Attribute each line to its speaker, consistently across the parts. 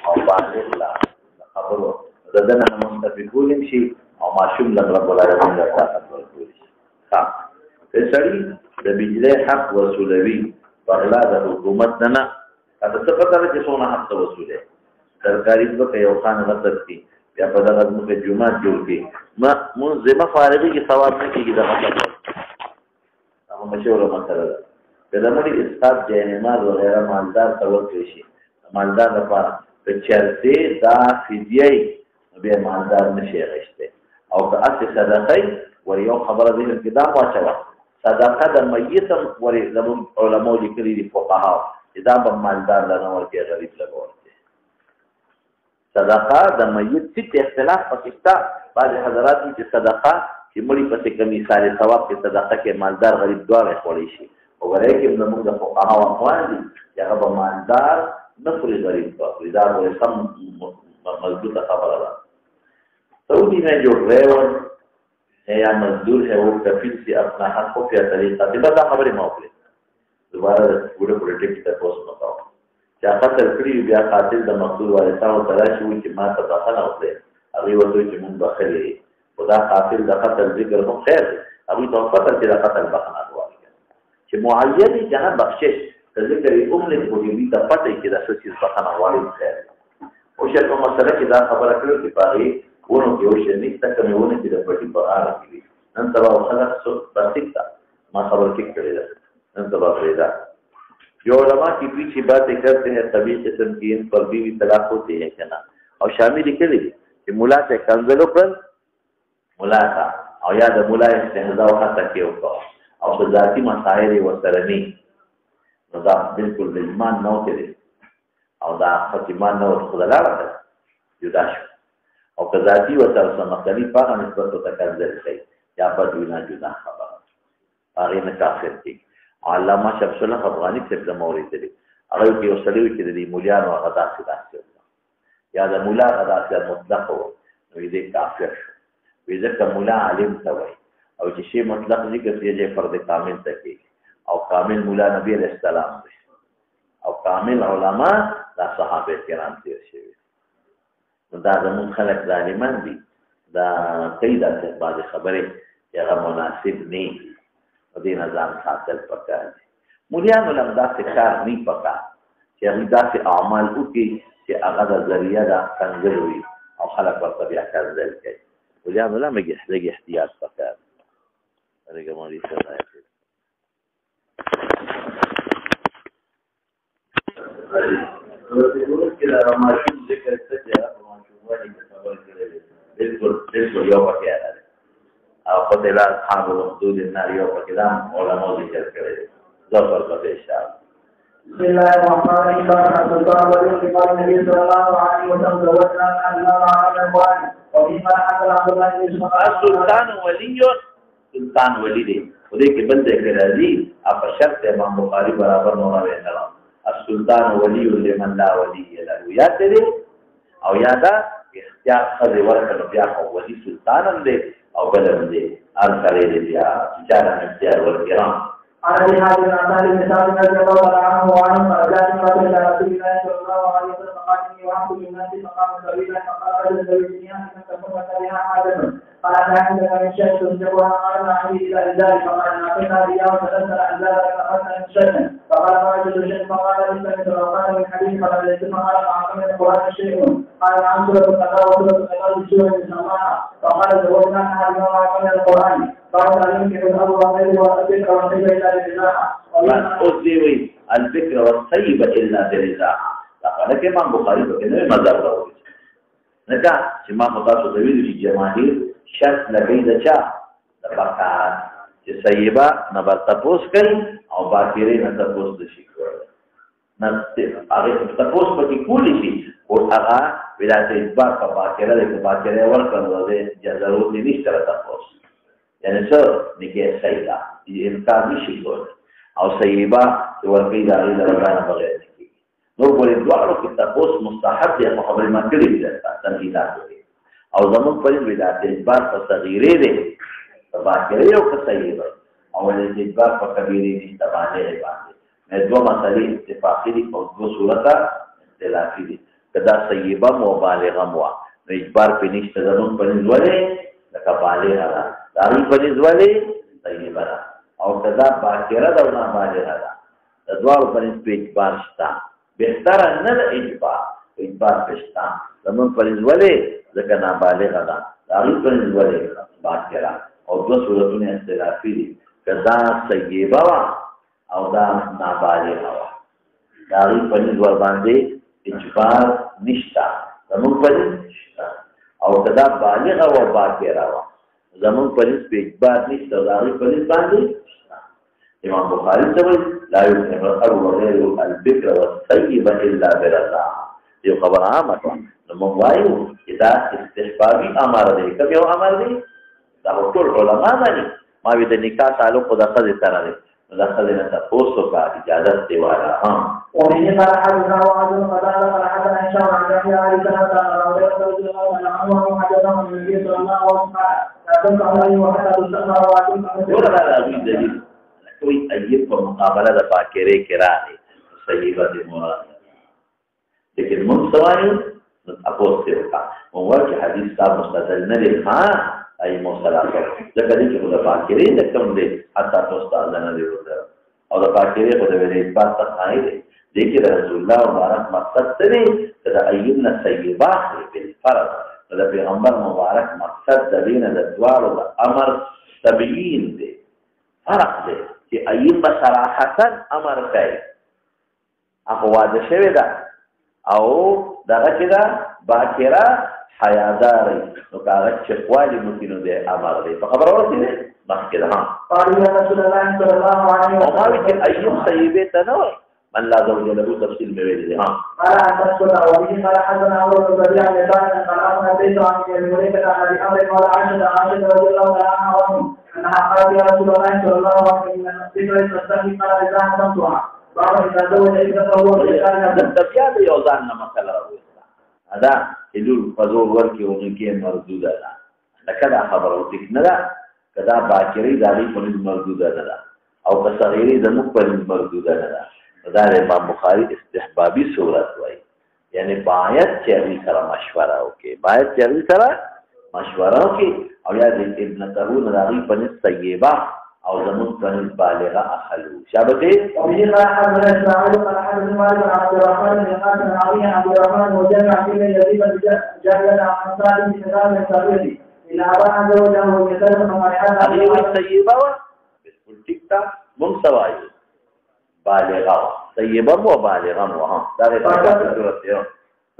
Speaker 1: او بالغ لا خبرو ددنه مستفیدول شي او ماشوم رب العالمین د طاقت ورکول شي ها سړي د بجلی حق وصولوي بغلا د حکومت نه دا څه پته ده چې څونه حق وصوله سرکاري ځکه یو خان غلط دي یا په دغه موږ جمعه جوړ کړي ما مون زما فارغي کې ثواب نه کیږي دا مطلب هغه مشوره مسله ده کله مړي اسقاط جنمال وغيرها مالدار توکل شي مالدار لپاره په چرته دا فدیه به مالدار نشي غشته او که اصل صدقه ور یو خبره دې کې دا واچو صدقه د میتم ور علماء لیکلي دي فقها اذا به مالدار نه ورته غریب لګور صدقه د میت څخه اختلاف پکې بعض حضرات چې صدقه چې مړي په کمی ساري ثواب کې صدقه کې مالدار غریب دواړه خوړی شي او ورای کې موږ د فقها او اقوال دي چې هغه مالدار نفري غریب په دا ډول سم مضبوطه خبره ده سعودی میں جو ڈرائیور ہے یا مزدور ہے وہ کفیل سے اپنا حق کو کیا طریقہ سے بس خبریں موقع دوبارہ بڑے بڑے ٹیکس کا پوسٹ بتاؤ کیا قتل کړي بیا قاتل د مقتول وارث او تراشي چې ما ته بخنه وکړي هغه وته چې مونږ بخلې خدا قاتل د قتل ذکر مو خیر ابي تو قتل چې د قتل بخنه وکړي چې معین جهه بخشش ذکر یې له کومې د پټې کې د سچې بخنه وکړي خیر او چې کومه سره چې دا خبره کړو چې پاره ونه کې او شنه تک مې ونه چې د پټي په اړه کې نن سبا خلک څو بسیطه ما خبر کې کړی ده نن سبا پیدا جو علماء کی پیچھے باتیں کرتے ہیں طبی قسم کی ان پر بیوی طلاق ہوتی ہے کنا اور شامل لکھے لگے کہ ملا سے کنزلوں پر ملا تھا اور یاد ملا استحضاء خطا کے اوپر اور ذاتی مسائل وسرنی دا بالکل ایمان نو کرے اور دا ایمان نو خدا لا رہا جدا شو اور ذاتی وسر سمختلف پاک نسبت ہوتا کنزل سے یا بدوینا جدا خبر آگے میں کافر کی علامه شمس الله افغاني څخه د مورید دي هغه کې یو سړی چې د مولیانو غدا څخه یا د مولا غدا څخه مطلق وو نو دې کافر شو وې ځکه مولا عالم ته وای او چې شی مطلق ذکر یې فرد کامل ته کې او کامل مولا نبی علیہ السلام دی او کامل علما د صحابه کرام تیر شوی نو دا زمون خلک ظالمان دي دا قیدا څخه بعد خبره هغه مناسب نه دې نظام ساتل پکار دي مولیانو لمدا کار نه پکا چې هغه داسې اعمال وکړي چې هغه د ذریعہ د کنځل وي او خلک ورته بیا کنځل کوي مولیانو لمګي احتیاط پکار هغه مولوی صاحب ماشوم ذکر څه دی ماشوم وایي چې خبر کړي بالکل یو پکې راځي او قتل اصحاب الحدود النار یو پکدام علماء ذکر کړي ظفر په اشاره
Speaker 2: بسم الله الرحمن الرحيم سلطان ولي قال النبي صلى الله عليه وسلم توجنا ان الله على القران وبما حصل عبد الله بن
Speaker 1: سلطان ولي دی ودې کې بل ذکر راځي اپ شرط امام بخاری برابر نو راوي نه السلطان ولي لمن لا ولي له یاد دې او یادا اختیار خزي ورکړو بیا خو ولي سلطان دې او بلد دې ارسل دې بیا چې اختیار ورکړم
Speaker 2: على هذا الأعمال المثال الذي الله عنه وعنه فرجاء من رسول الله صلى الله عليه وسلم قال وعن كل الناس مقام طويلا فقال رجل الدنيا ان تكون بها عادة قال لا عندك من شيء تنجبها قال ما عندي الا ذلك فقال ناقصها رياء وتنزل عن ذلك فقال من شيء فقال ما وجد شيء فقال ليس وقال من حديث قال ليس فقال معك من القران شيء قال عن سوره القضاء وسوره القضاء بسوره السماء فقال زوجناها بما معك من القران قال يمكن الأمر والخير والذكر والطيب إلا بالرضاعة
Speaker 1: وي الذكر والطيب إلا بالرضاعة لقد كما بخاري بكنا مذهب راوي نکا چې ما متاسو د ویلو چې جماهیر شرط لګی د چا د بکار چې صیبه نه تپوس کوي او باکری نه تپوس د شي کوي نه هغه تپوس پکې کولی شي او هغه ولایت اجبار په باکره د باکره ورکړل د ضرورت نشته تپوس یعنی څه دغه صیبه انکار نشي کول او صیبه ورکړي د الله بغیر نو ګورې دواړو کې تاسو مستحب دي په خبرې ما کړې ده تنقیدات دي او زموږ په ولایت اجبار په صغیره دي په باکره یو څه صحیح او ولایت اجبار په کبیره دي تبانه باندې دوه مسلې اتفاقي دي او دوه صورته اختلافي دي. کدا صیبه مبالغه مو نو اجبار په نشته زمون په نزولې لکه بالغه ده دغه په نزولې صیبه ده او کدا باکره ده او نه بالغه ده د دوه په نسبت اجبار شته بهتر نه د اجبار پښتا زمون په نزولې ځکه نه بالغه ده دغه په نزولې باکره او دوه صورتونه اختلافي دي. کدا صیبه او دا نابالغه وا داغی پنیز ور باندې اجبار نشتا زمون پنیز نشتا او کدا بالغه و باکره وا زمون پنیز په اجبار نشتا داغی پنیز باندې نشتا. امام بخاری څه لا يمكن الأب وغير البكر والسيب إلا برضا یو خبر عامه نو موږ وایو چې دا استحبابي امر دی کوم یو امر دی دا ټول علما باندې ما وی د نکاح تعلق د خځې سره دی دخلنا تقوص إجازة سوالا
Speaker 2: ومن قال حدثنا وعدنا قال حدثنا هشام عن يحيى عن سلمة عن رضي الله عنه حدثنا عن النبي صلى الله عليه وسلم لا تنفع عليه وحتى تستمع وعدنا
Speaker 1: ولا لا دليل کوئی ایب په مقابله د باکره کرانه صحیحه دي مراد لیکن من سوایو تاسو ته وکړه چې حدیث تا مستدل نه دی ها ای موصلاته لکه دې چې د باکره د کوم دی حتی تاسو نه دی ورته او د باکره په دې ویلې بات ته نه دی دغه رسول الله مبارک مقصد ته دی د ایبنا صحیحه په فرض د پیغمبر مبارک مقصد د دین د دوالو د امر تبیین دی فرق دی چې ایب صراحتا امر کوي هغه واده شوی دا او دغه چې دا باکره حیادار نو هغه چې خوالی ممکن دی امر دی په خبره ورته دی مخکې ده
Speaker 2: قال يا رسول الله صلى الله عليه وسلم
Speaker 1: او چې ایوب صحیبه ته نه من لا زوج له تفصیل مې ویل دي
Speaker 2: قال تسكت وبه قال حدثنا عمرو بن ربيعه قال قال بيت عن الملائكه عن ابي امر قال عائشه رضي الله عنها انها قالت يا رسول الله صلى الله عليه وسلم ذكر التصديق قال اذا حدثتها بعض اذا زوج ابنته
Speaker 1: بیا د یو ځان نه مسله راوځه ادا ایلول فزور ورکی ونکه مردوده ده لکه دا خبره وتک نه ده کدا باکری دالی پولیس مردوده ده او صغیری د مخ پولیس مردوده ده دا امام بخاری استحبابی صورت وای یعنی باید چهری سره مشوره وکي باید چهری سره مشوره وکي او یا د ابن تهون راغي پنځ طیبه او زمون پنځ بالغه اخلو شابته
Speaker 2: او یې قال حدثنا اسماعیل قال حدثنا مالك عن عبد الرحمن بن قاسم عن ابي عبد الرحمن وجمع في الذي جاء عن صالح بن سلام الصابري الى ابا عز وجل ويسلم ما كان
Speaker 1: عليه طيبه بالکل ٹھیک تا مون سوای بالغه طیبه مو بالغه مو ها دا په صورت یو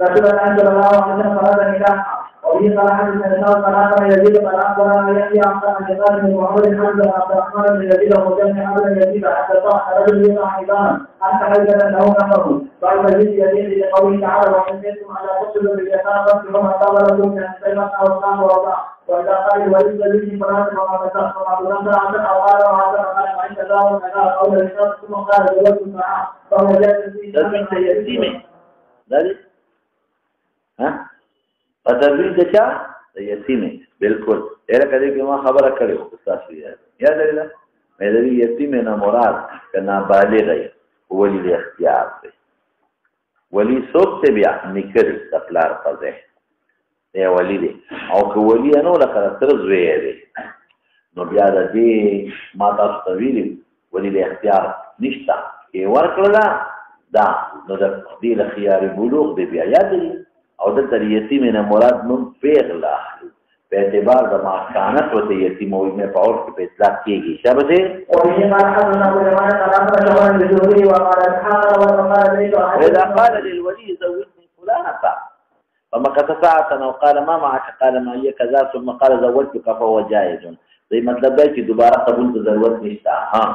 Speaker 2: رسول الله صلى الله عليه وسلم فرض النكاح وفي صلاح النساء صلاة يزيد صلاة يحيى عن جبال بن محمد حمزة عبد الرحمن بن يزيد ومجمع عبد يزيد حتى طاح رجل يطلع حيطانا حتى حيث له نفسه قال يزيد يزيد لقوله تعالى وإن كنتم على تقتلوا باليتامى فما طاب لكم من سيما أو صام ورضاع وإذا قال الولي الذي فلان فما فتح فما تنزل عشر أو قال وعشر قال وإن تداوى النكاح أو الإسلام ثم قال جوزت معه فهو جاء في
Speaker 1: يتيمه ذلك ها تدبیر د چا د یتیمه بالکل اره کدی که ما خبره کړو تاسو یاد لرئ مې د یتیمه نه مراد کنا بالغ ولی د اختیار دی ولی سوت بیا نکړي خپلار پځه دی ولی دی او که ولی نو لکه تر زوی دی نو بیا د دې ما تاسو ویلي ولی د اختیار نشته کې ورکړه دا نو د دې له خيار بلوغ دی بیا یاد لرئ او د تر یتیم نه مراد نوم پیغلا اخلي په اعتبار د ماکانت او د یتیم او نه په اور کې په اطلاق کېږي شابه
Speaker 2: او یې ما حدثنا ابو اليمان قال جوان الزهري وقال الحق وقال
Speaker 1: اذا قال للولي زوجني فلانه فمكث ساعه وقال ما معك قال ما هي كذا ثم قال زوجتك فهو جائز زي مطلب دی چې دوباره قبول ته ضرورت نشته ها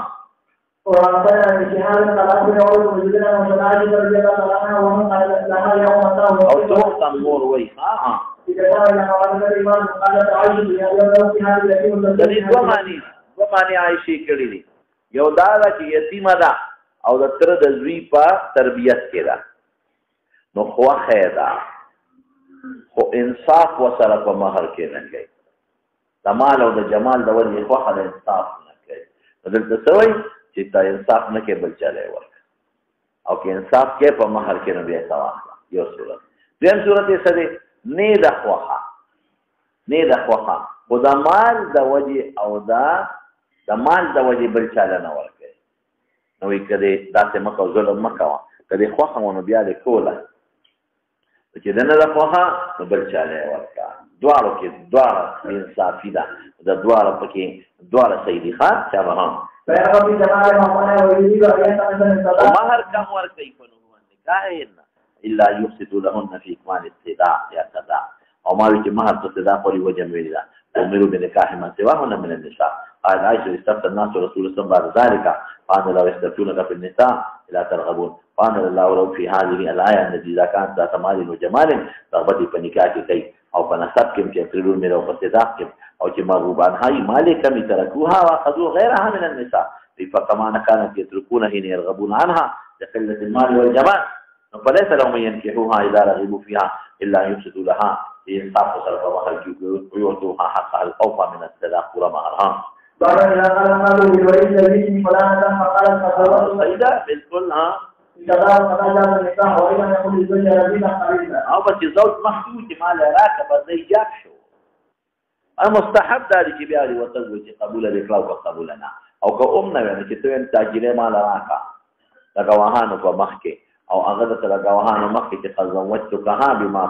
Speaker 2: وربنا بشهادة طلاق يعود وجودنا وشهادة رضي الله عنها ومن قال لها يوم الصوم
Speaker 1: او تو تمور وي ها
Speaker 2: إذا قال لها قال الإمام قال تعيش يا يوم في هذه التي
Speaker 1: د دې دوه معنی عائشې کړې دي یو دا چې یتیمه ده او د تر د زوی په تربیت کې ده نو خو خیدا خو انصاف وسره په مہر کې نه کوي د مال او د جمال د ولې خو خل انصاف نه کوي دلته سوي چې تا انصاف نه کې بل چاله ورک او که انصاف کې په مہر کې نو بیا واخله یو صورت دیم صورت یې څه دی نه د خوخه خو د مال د وجې او د مال د وجې بل چاله نه ورکوي نو وایي که دی داسې مه کوه ظلم مه کوه که دی خوښه و نو بیا دې کوله چې د نه د خوښه نو بل چاله یې ورکړه دواړو کې دواړه انصافي ده د دواړه پکې دواړه صحیح دي ښه چا به هم مهر کم ورکوي په نوم نکاح الا یفسد لهن فی اکمال الصداع یا قضاء او ما وی چې مهر ته صدا پورې وجه ویل ده امروا بنکاح من سواهن من النساء قال عائشة استفتى الناس رسول الله بعد ذلك قال لو يستفتونك في النساء لا ترغبون قال الله لو في هذه الآية التي إذا كانت ذات مال وجمال رغبتي په نکاح کې کوي او په نسب کې چې ترلون مې او په صداق کې او چې مرغوب عنها مالک کم ترکوها واخذوا غيرها من النساء فكما كانت يتركون حين يرغبون عنها لقلة المال والجمال فليس لهم ان ينكحوها اذا رغبوا فيها الا ان يفسدوا لها انصاف صرف مهر ويعطوها حقها الأوفى من الصداق ومهرها. بالكل ها او بس زوج محدود مال راكب زي جاك شو المستحب داري چې بیا لري وتزوج قبول الاقرار وقبولنا او که نه وي چې ته تاجره مال راکا دا غواهانو په مخ کې او هغه د غواهانو مخ کې چې قزمت کها بما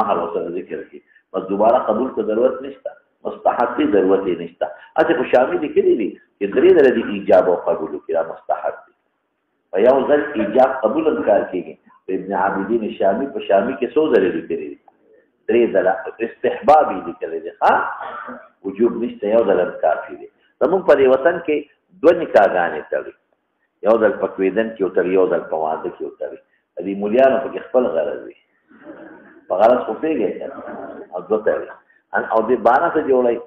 Speaker 1: مهر سره ذکر کی بس دوباره قبول ته ضرورت نشته مستحب دي ضرورت نشته اته په شامل دي کړي دي چې درې درې ایجاب او قبول کړه مستحب دي او یو ځل ایجاب قبول انکار کیږي ابن عابدین شامی په شامی کې څو ځله لیکلي دي درې ځله استحبابي لیکلي دي ها وجوب نشته یو ځل کافي دي زموږ په وطن کې دوه نکاحګانې تړي یو ځل په کویدن کې او تر یو ځل په واده کې او تړي دې مولیانو په خپل غرض وي په غرض خو پیږي او دوه تړي او دې باندې څه جوړای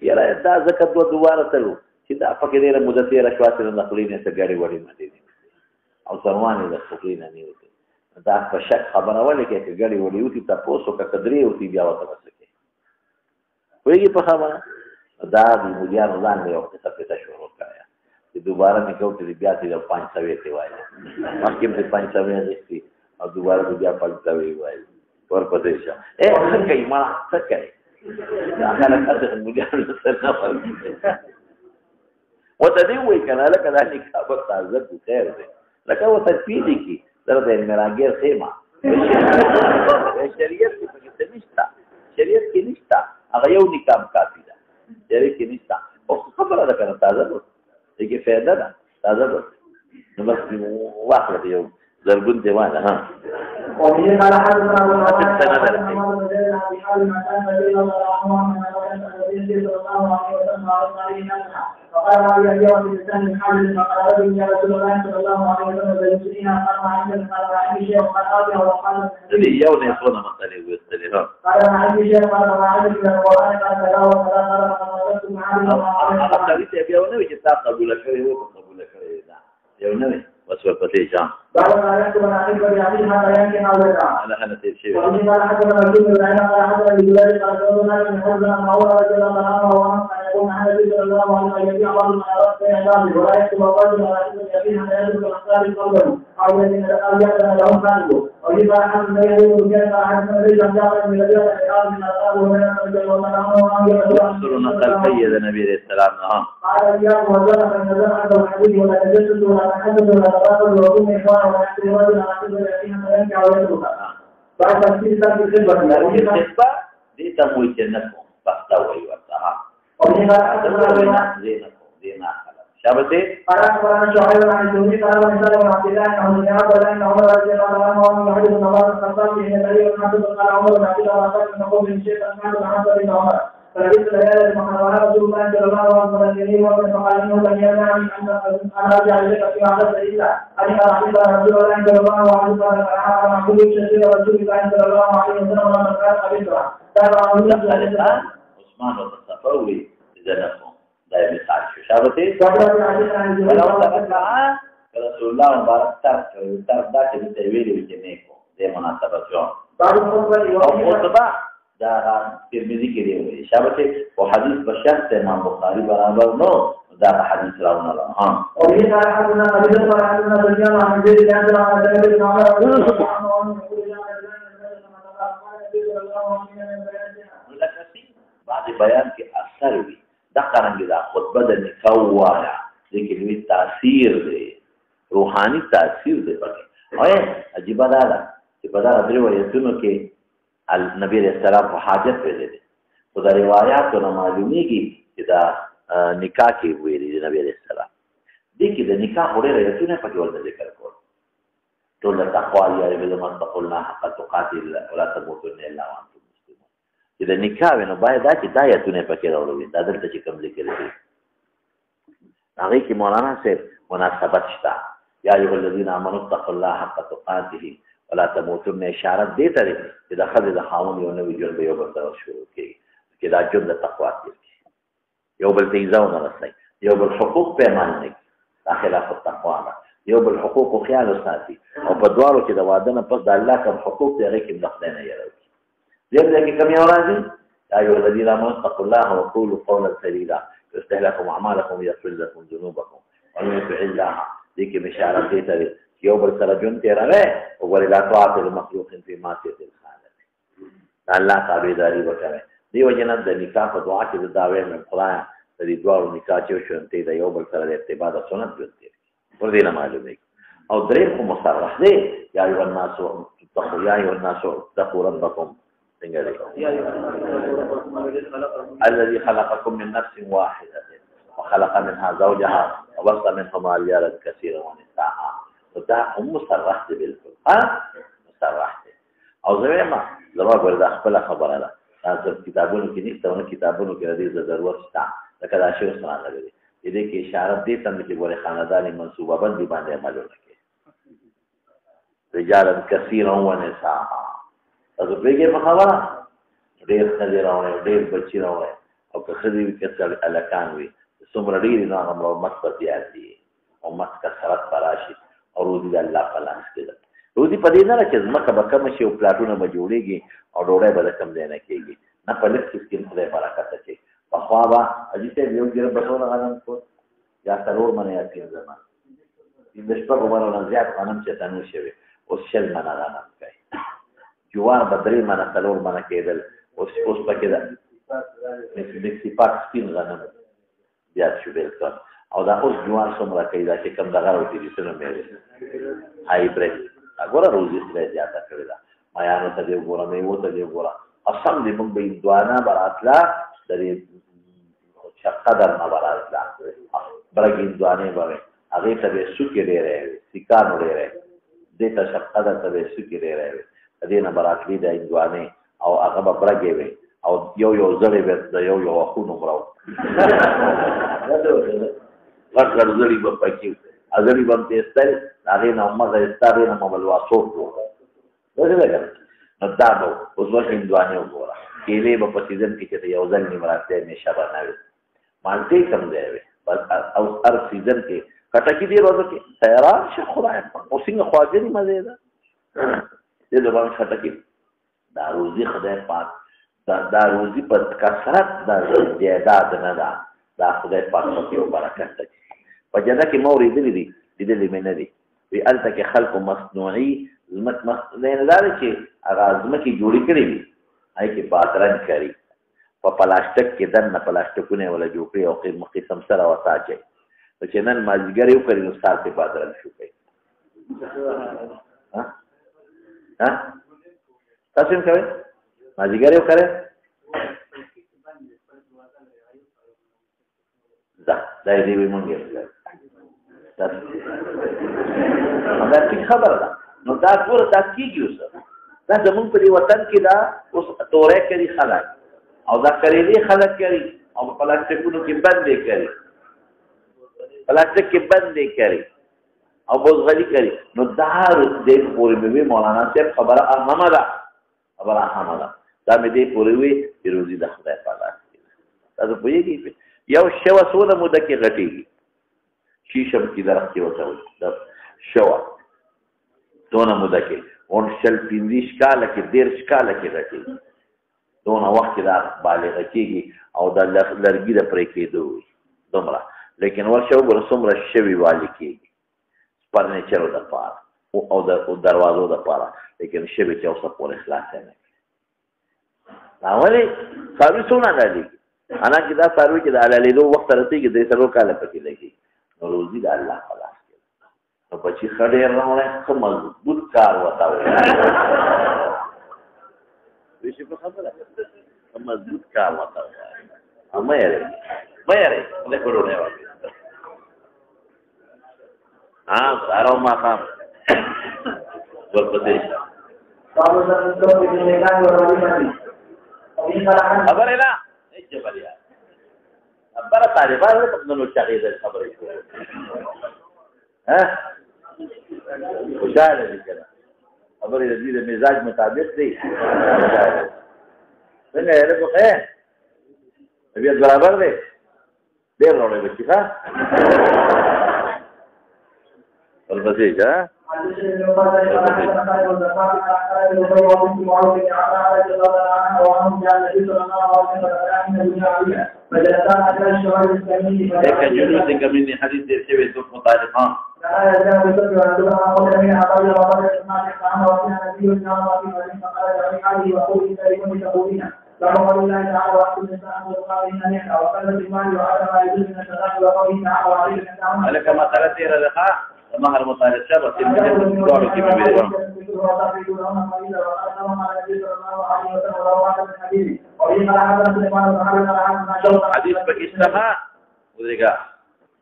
Speaker 1: یاره دا زکه دوه تړو چې دا پکې ډېره مدته راشواته نه خپلینه څه ګاډي وړي مده او سروانې د خپلینه نه وي دا په شک خبره ولې کې ګاډي وړي او تاسو کا قدرې او بیا وته وسکه وایي په خبره دا د مولیانو ځان له وخت څخه پته شروع کړه چې دوباره نه کوي چې بیا دې 500 ته وایي مخکې دې 500 دې او دوباره بیا 500 وایي ورپسې شه څه کوي ما څه کوي هغه نه کړه مولیانو سره نه وته دی وایي کنه لکه دا نکاح په تازه خیر دی لکه وته پیډي کی درته مراګر خیمه شریعت کې پکې نشته شریعت کې نشته هغه یو نکاح کافي ده شریعت کې نشته او خبره ده کنه تازه ده دغه فائدہ ده تازه ده نو بس واخله دی یو ضربون دیوانه ها
Speaker 2: ومن قال حدثنا ابو فقال علي اليوم بلسان الحال فقال رجل يا رسول الله صلى الله عليه وسلم بلسانها قال ما عندنا قال ما عندي شيء وقال قاضي وقال
Speaker 1: اليوم يصون مثلا ويستلها
Speaker 2: قال ما عندي شيء قال ما عندي من القران قال كذا وكذا قال ما وجدت معلم ما
Speaker 1: عرفت قالت يا ابي چې تاسو قبول کړی وو قبول کړی دا یو نه بس ورپسې ځم
Speaker 2: بعد ما يكتب عن ابي علي هذا يمكن او لا
Speaker 1: انا هنتي شيء
Speaker 2: ومن قال حدثنا رسول الله قال حدثنا بجلال قال قولنا من حزن المولى رضي الله عنه وعن يكون عن النبي صلى الله عليه وسلم يبيع بعض المنارات في اعلامه ولا يكتب الرجل على اسم اليمين حتى يدرك الاخبار قوله او يأذن لهم خالده ويبقى حمد لا يقول كيف حدث النبي صلى الله عليه وسلم يبيع الاعلام من اصحابه ومن رضي الله عنه وعن
Speaker 1: رسولنا الخلفيه النبي عليه السلام
Speaker 2: قال ايام وزن من نزل عنده الحديث ولا تجسس ولا تحدث ولا تبادل وكن اخوان ولا يحترم رجل على سبيل اليمين حتى ينكع ويتركها بعد تفسير ذلك الخطبه
Speaker 1: الخطبه دي تموي جنته فاستوي وقتها
Speaker 2: ومن قال
Speaker 1: زينة شابتي
Speaker 2: قال أخبرنا شعيب عن الزهري قال وإن سلم عبد الله أنه سمع أن عمر رضي الله عنه وأن حديث النبي الخطاب به النبي محمد قال عمر بن عبد الله وقال إن قوم الشيخ أسمعت عن عبد بن عمر فلبثت ليالي المحرمات رسول الله صلى الله عليه وسلم فقال إنه لن يمنعني أن أرجع إليك في عهد إلا أن أعرف رسول الله صلى الله عليه وسلم فأنا مع كل شيء رسول الله صلى الله عليه وسلم ومن كان قبيلها
Speaker 1: عثمان وتصفوي إذا نفهم دائما تعيش شابتي ولو تبقى رسول الله مبارك ترك ذاك بالتأويل وجنيكو دي مناسبة جون خطبة دا ترمذي کې دی شابتي او حدیث بشرط امام بخاری برابر نو دا حدیث راونه ها
Speaker 2: وبه قال حدثنا قبيصة قال حدثنا سفيان عن زيد بن عبد الله عن جابر بن عمر رضي الله عنه
Speaker 1: بعد بیان کې اثر وي دا څنګه دا خطبه د نکاح وایا لیکن وی تاثیر دی روحاني تاثیر دی پکې او عجیب دا ده چې په دا درې روایتونو کې النبي رسول الله په حاجت ویلي دي خو دا روایتو نه معلومیږي چې دا نکاح کې ویلي دي نبی رسول الله دې کې د نکاح وړي روایتونه پکې ورته ذکر کول ټول تقوا یا بلمن تقوا الله حق تقاته ولا تموتن الا وانتم مسلمون چې د نکاح نو باید دا چې دایتونه پکې راوړي دا دلته چې کوم ذکر دي هغه کې مولانا صاحب مناسبت شته یا ایه الذین آمنوا اتقوا الله حق تقاته ولا تموتن اشاره دې ته چې د خدای د خاون یو نوې ژوند یو بل سره شروع کړي چې دا ژوند د تقوا دی یو بل ته ایزاو نه رسي یو بل حقوق پیمانه نه خلاف التقوا یو بل حقوق خیال ساتي او په دوارو کې د واده نه پس د الله کوم حقوق دی هغه کې مخدای نه یراوي دې کې کوم یو راځي ایه الذین آمنوا اتقوا الله وقولوا قولا سدیدا يصلح لكم اعمالكم ويغفر لكم ذنوبكم ومن يطع الله دې کې بشارت دی ته یو بل سره جون تیراوي او وللا طاعت المخلوق في معصيه الخالق الله تابعداري وکړي دیو جنت د نکاح په دعا کې د داوی من خدای د دې دوه نکاح چې شونته د یو بل سره د ارتباط سنت جوړتي ور دې نه معلومه او درې خو مصرح دی یا ایو الناس تقوا یا ایو الناس تقوا ربکم څنګه دی الذي خلقكم من نفس واحده وخلق منها زوجها وبث منهما رجالا كثيرا ونساء ودا هم مصرح دی بالکل ها مصرح دی او زما وردا خپل خبره ده تاسو کتابونو کې نشته نو کتابونو کې د دې ضرورت شته لکه دا شی وسره راغلی دې کې اشاره دې ته چې ګوره خاندانی منصوبه بندي باندې عمل وکړي رجال کثیر او نساء تاسو پیګه په خبره ډېر خلک راوړي ډېر بچی راوړي او که خدي کتل الکان وي څومره ډېر نه امر مثبت دي او مت کثرت راشي او روزي د الله په لاس کې ده روزي په دې نه چې زمکه به کم شي او پلاټونه به جوړيږي او ډوړې به کم دی نه کېږي نه په لږ کې خدای برکت اچي په خوا به اجي ته یو ګر بسونه غنم کو یا ترور منه یا تیر زمان د شپه په باندې زیات غنم چې تنو شوی او شل منه غنم کوي جوار بدري منه ترور منه کېدل اوس پکې ده مکسي پاک سپین غنم بیا شو بالکل او دا اوس جوار څومره کوي دا چې کم دغه راوتی دي څنګه مې هایبرید اګوره روزي سره زیاته کړی دا ما یانو ته دی ګوره مې وته دی ګوره اصل دې موږ به دوانا براتلا درې قدر نه براتلا برګین دوانه وره هغه ته به سوکې ډېرې سکانو ډېرې دې ته قدر ته به سوکې ډېرې دې نه براتلی د دوانه او هغه به برګې وي او یو زړې به یو خونو مراو غړ زړې په پکې ازلی باندې استل هغه نه مزه استاره نه مبل واسو ورته نو دا نو اوس ورته دوانه وګوره کېلې په سیزن کې چې یو ځل نیمراته نشه باندې مالټي کم دی بس او هر سیزن کې کټکی دی ورته کې تیار شه خدای او څنګه خواږه مزه ده دې دوام کټکی دا روزي خدای پاک دا روزي په کثرت دا زیادت نه ده دا خدای پاک په یو برکت ده په جنت کې مورې دي دې مې نه دي وی الته کې خلق مصنوعي زمت نه لاره چې هغه زمکي جوړی کړی وي هاي کې بادرنګ کړی په پلاستیک کې دنه پلاستیکونه ولا جوړي او قسم سره وساچي چې نن مازیګر یو کړی نو ساتي بادرنګ شو کوي ها تاسو څنګه کوي مازیګر یو کړی دا دې وی مونږه دا څه خبره ده نو دا ټول دا کیږي اوس دا زمونږ په وطن کې دا اوس تورې کوي خلک او دا کړي خلک کوي او پلاستیکونو کې باندې کوي پلاستیک کې باندې کوي او بوزغلي کوي نو دا دې پورې به مولانا صاحب خبره اهمه ده دا مې دې پورې وي چې روزي د خدای په لاس کې تاسو پوهیږئ یو شو سونه مو د کې غټيږي شیشم کې درخت کې وته دا شو دونه مو د کې اون شل پینځش کاله کې ډیر شکاله کې غټيږي دونه وخت دا بالغ کېږي او د لرګي د پرې کېدو دومره لیکن ورشه وګوره څومره شوي والي کېږي فرنیچرو دپاره او د دروازو دپاره لیکن شوي چې اوسه پورې خلاص نه کوي ولې څاروي څونه حلالېږي انا چې دا څاروي چې د حلالېدو وخت ته رسېږي درې څلور کاله پکې لګي نو روزي د الله په لاس کې نو بچي ښه ډېر راوړی ښه مضبوط کار ورته وایي ویشي په خبره ښه مضبوط کار ورته وایي مه یېرېږي مه یېرېږي خدای په ډوډۍ ورکړي سهار او ماښام ورپسې خبرې نه هېڅ جبریا خبره طالبان نه پکې نو چاغېدل خبرې کوي خوشحاله دي که نه خبرې د دوی د مزاج مطابق دی څنګه یې لږ خیر طبیعت برابر دی ډېر راوړی بچي ښه ورپسې ښه جلوس كمن حديث شبه ثم مطالقان لك مسألة تيرا لها مهر مطالقة بس الدعوة كيف بيدون حديث بكشتها ودرجة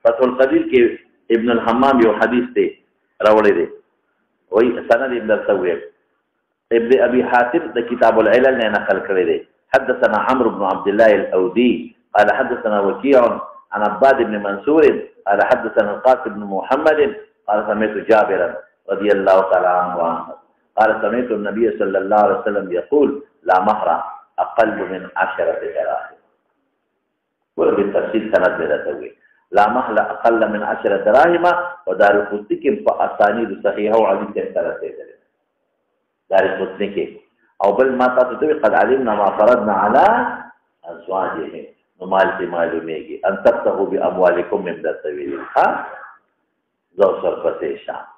Speaker 1: فتح القدير كي ابن الحمام يو حديث تي راولي دي وي سند ابن السويب ابن ابي حاتم ده كتاب العلل نے نقل کرے دے حدثنا عمرو بن عبد الله الاودي قال حدثنا وكيع عن عباد بن منصور قال حدثنا القاسم بن محمد قال سمعت جابرا رضي الله تعالى عنه قال سمعت النبي صلى الله عليه وسلم يقول لا مهر اقل من 10 دراهم وبالتفصيل سند بدأتوي لا مهر اقل من 10 دراهم ودار القدسي فاسانيد صحيحه وعديد ثلاثه دار القدسي او بل ما تتوي قد علمنا ما فرضنا على ازواجهم مال في معلوميږي ان تبتغوا باموالكم من السبيل ها زو سر پسې شام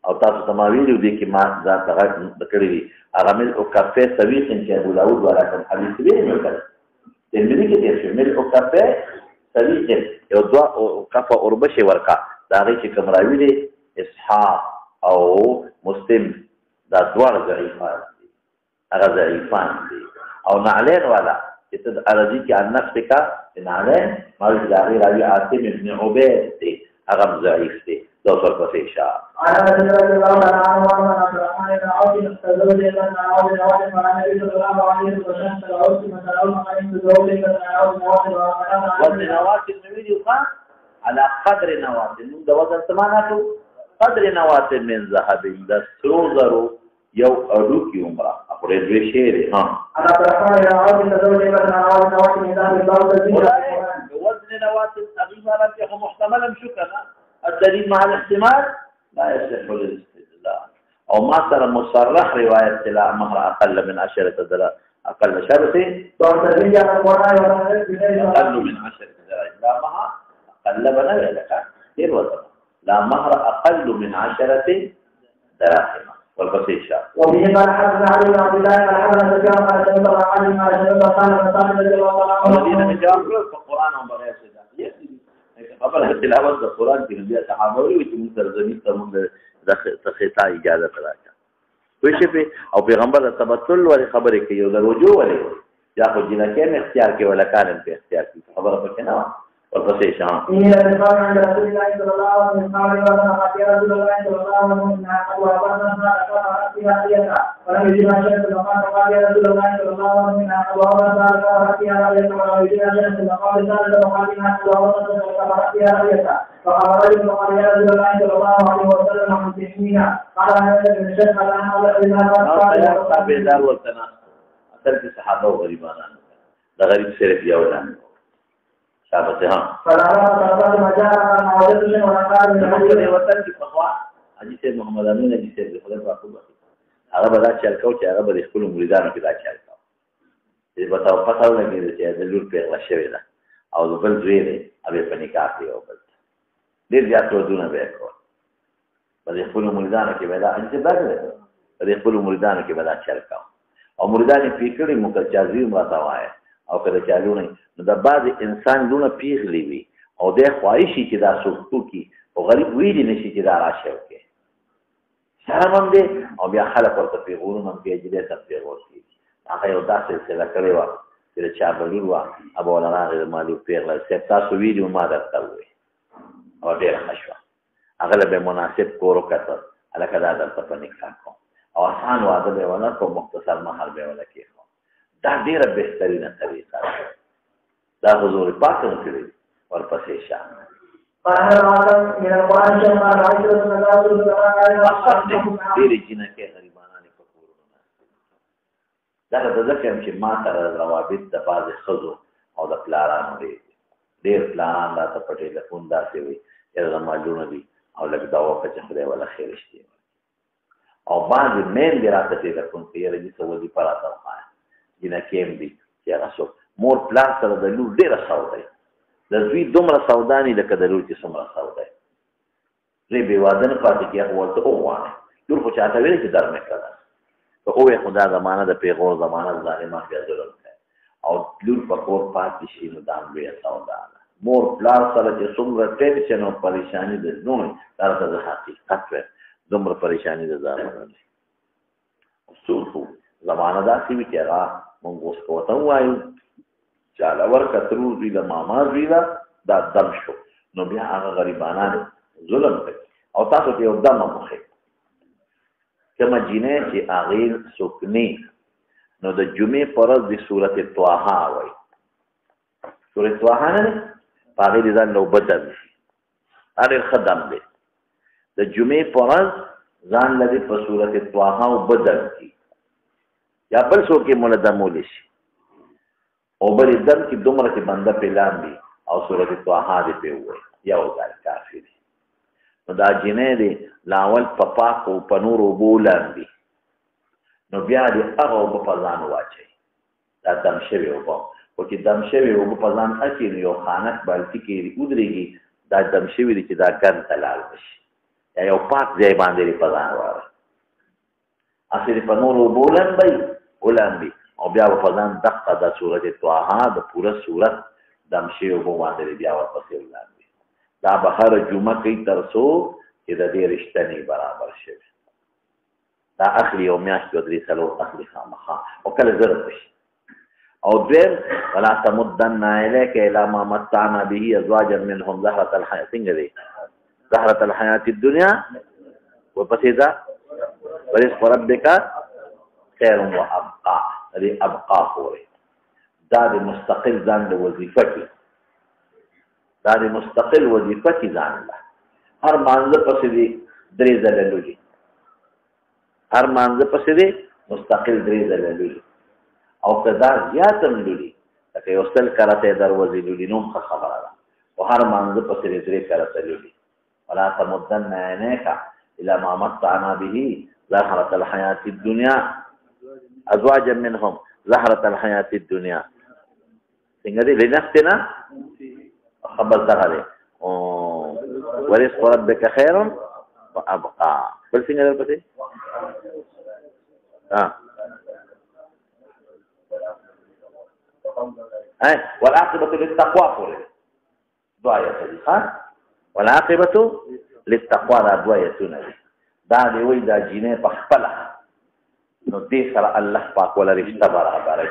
Speaker 1: او تاسو تماویلو دي کې ما ذات هغه کړی دي هغه مل او کافه سوي چې ابو داود والا کوم حدیث دی نو کړ دې ملي کې دې مل او کافه سوي یو دوا او کافه اوربشه ورکا دا غي چې کوم راوی دي اسحاق او مسلم دا دوار ضعیفان دي هغه ضعیفان دي او نعلین والا چې د عربي کې ان نفس کا نعلین مال ظاهر راوی عاصم ابن عبید دي هغه ضعیف دي دو سر پسې شاه
Speaker 2: انا رضي الله عنه وعن عبد الرحمن بن عوف تزوج ابن عوف وعن النبي صلى الله عليه وسلم تزوج من عوف من تزوج ابن عوف
Speaker 1: وزن نوات النبي على قدر نوات من د وزن سماناتو قدر نوات من ذهب د سروزرو یو اډو کی عمره اپره دوی شعر ها
Speaker 2: انا عبد الرحمن بن عوف تزوج ابن عوف من ذهب
Speaker 1: وزن نوات الأغيب ربك محتملا شكرا الدليل مع الاحتمال لا يصح للاستدلال او ما ترى مصرح روايه لا مهر اقل من 10 دراهم اقل شرط اقل من 10 دراهم لا مهر اقل من ذلك غير وزن لا مهر اقل من 10 دراهم والبصيشة
Speaker 2: وبه قال حدثنا علي بن عبد الله قال حدثنا سفيان قال سمعت علي بن عبد الله قال مسلم رضي الله عنه
Speaker 1: الذين من جواب القرآن وبرئ خبر تلاوت د قرآن کې بیا صحابه وي چې موږ ترجمه ته موږ د خطا اجازه راکړه وي شي او پیغمبر تبتل ولې خبرې کوي او د رجوع ولې یا خو جنکه اختیار کې ولا کان په اختیار کې خبره پکې نه ورپسې شان
Speaker 2: ان رسول الله صلى الله عليه وسلم قال يا رسول الله صلى الله عليه وسلم وابنا فاتيها ولم يجد شيئا فقال يا رسول الله صلى الله عليه وسلم وابنا فاتيها ولم يجد شيئا فقال فقال رجل فقال يا رسول الله صلى الله عليه وسلم عن تحميها قال هذا من الشيخ على ان
Speaker 1: دار ورتنا اثر کې صحابه او غریبانان دا غریب صرف یو نه شابه ها
Speaker 2: فلا مجال ما وجدت من وقال
Speaker 1: من وطن کې فقوا حجي سید محمد امین حجي سید خدای په خپل هغه بدا چل کو چې هغه به خپل مریدانو کې دا چل کو دې بتاو پتاو لګي چې د لور په غشوي ده او د بل زوی دی هغه په نکاح کې او بل ډېر زیات ودونه به کول په دې خپل مریدانو کې به دا انتباه دی په دې خپل مریدانو کې به دا چل کا او مریدان یې پیکړي مکچازي ماته وایي او کله چالو نه نو د بعض انسان لونه پیغلی وي او د خواهشي چې دا سوکو کی او غریب ویلی نشي چې دا راشه وکي شرم هم دی او بیا خلک ورته پیغورونه هم کوي چې دې ته پیغور کوي هغه یو داسې سلسله کړې وه چې د چا بلور وه ابا ولا راغی د مالي پیغله صاحب تاسو ویلي ما درته ووایي او ډېره ښه شوه هغه له به مناسب کور وکتل هلکه دا درته په نکاح کوم او آسان واده به یې ونه کړو مختصر مهر به یې ونه کېښود دا ډېره بهترینه طریقه ده دا حضور پاک هم کړي ورپسې شان ډېرې جینکې غریبانانې په کورونو دغه د ځکه یم چې ما سره روابط د بعضې ښځو او د پلارانو ډېر پلاران راته په ټېلیفون داسې وي یاره زما لوڼه دي او لږ دا وکړه چې خدای وله ښې رشتې او بعضې میندې راته ټېلیفون کوي یاره دې څه وظیفه راته وښایه جینکې هم دي چې هغه څوک مور پلار سره د لور ډېره سودا دی د زوی دومره سودا نه لکه د لور چې څومره سودا دی زوی بې واده نه پاتې کېږي هغه ورته وغواړي لور خو چاته ویلې چې در مې کړه که ووایې خو دا زمانه د پیغور زمانه ظالمان بیا ظلم کوي او لور په کور پاتې شي نو دا هم لویه سودا ده مور پلار سره چې څومره ټینشن او پریشاني د زړونو دا راته د حقیقت وی دومره پریشاني د زامنو دی اصول خو زمانه داسې وي چې هغه مونږ اوس ورته ووایو چې هله ورکه ترور دوی له ماما دوی له دا دم شو نو بیا هغه غریبانان ظلم کوي او تاسو ته یو دم هم وښیي کومه جینۍ چې هغې سکنې نو د جمعې په ورځ د صورت طه وایي صورت طه نه دی په هغې د ځان له اوبه دم شي دا ډېر ښه دم دی د جمعې په ورځ ځان له دې په صورت طه اوبه دم کړي یا بل څوک یې موله دمولی شي اوبه دې دم کړي دومره چې بنده پرې لاندې او صورت طه دې پرې ووایي یو ځل کافي دی نو دا جینۍ دی لاول په پاکو په نورو اوبو لاندې نو بیا دې هغه اوبه په ځان واچوي دا دم شوې اوبه خو چې دم شوې اوبه په ځان اچوي نو یو خانک بالتي کې ودرېږي دا دم شوي دی چې دا ګند ته لاړ نشي یا یو پاک ځای باندې دې په ځان واړوي هسې دې په نورو اوبو ولامبي او بیا به په ځان دقه د صورت طه د پوره صورت دم شوي اوبو باندې بیا ورپسې ولامبي دا به هره جمعه کوي تر څو چې د دې رشتنې برابر شوي دا اخلي یو میاشت دوه درې څلور اخلي خامخا او کله زر شي او دویم ولا تمدن الیک الی ما متعنا به ازواجا منهم زهرة الحیاة څنګه دی زهرة الحیاة الدنیا ورپسې دا ورزق ربک خیر و ابقا دې ابقا پورې دا د مستقل ځان د وظیفه کې دا د مستقل وظیفه کې ځان له هر مانځه پسې دې درې ځله لولي هر مانځه پسې دې مستقل درې ځله لولي او که دا زیات هم لولي لکه یو سل کرته دروازې لولي نو ښه خبره ده او هر مانځه پسې دې درې کرته لولي ولا تمدن عینیک الی ما متعنا به زهرة الحیاة الدنیا ازواجا منهم زهرة الحیاة الدنیا څنګه دې لنفتنا خبر دغه دی ورزق ربک خیر و ابقا بل څنګه درپسې والعاقبة للتقوى پورې دو آیته دي والعاقبة للتقوى دا دو آیتونه دي دا دی وایي دا جینۍ په خپله نو دې سره الله پاک ولا رشته برابروي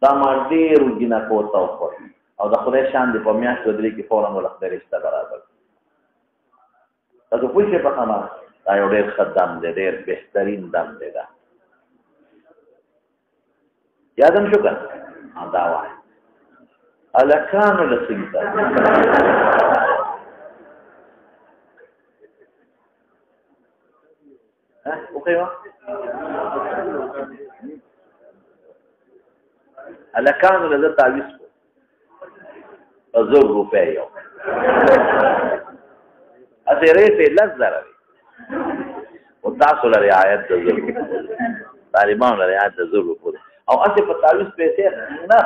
Speaker 1: دا ما ډېرو جینکو ته وښود او د خدای شان دی په میاشت دوه درې کې فورا ولا خدای رشته برابر تاسو پوه شئ په خبره دا یو ډېر ښه دم دی ډېر بهترین دم دی دا یادم شو که دا وایي هلکانو له څنګه وخیوه هلکانو له زه تعویض کړو 1000 روپۍ یو هسې ریټ یې 10,000 دی خو تاسو له رعایت د 1000 روپو طالبانو له رعایت د 1000 روپو دی او هسې په تعویض پیسې نه